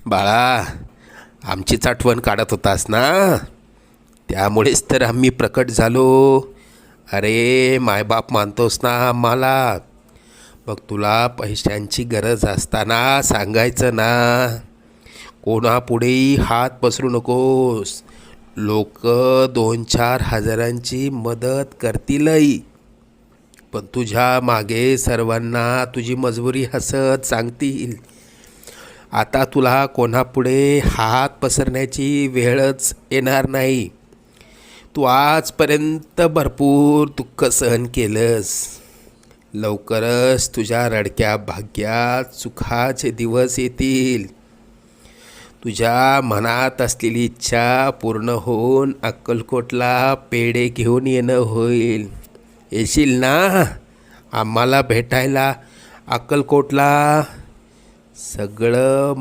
बाळा, आमचीच आठवण काढत होतास ना, त्यामुळेच तर आम्ही प्रकट झालो. अरे मायबाप मानतोस ना आम्हाला, मग तुला पैशांची गरज असताना सांगायचं ना. कोणापुढेही हात पसरू नकोस. लोक 2-4 हजारांची मदत करतीलही, पण तुझ्या मागे सर्वांना तुझी मजबुरी हसत सांगतील. आता तुला कोणापुढे हात पसरण्याची वेळच येणार नाही. तू आजपर्यंत भरपूर दुःख सहन केलंस. लवकरच तुझ्या रडक्या भाग्यात सुखाचे दिवस येतील. तुझ्या मनात असलेली इच्छा पूर्ण होऊन अक्कलकोटला पेढे घेऊन येणं होईल. येशील ना आम्हाला भेटायला अक्कलकोटला? सगळं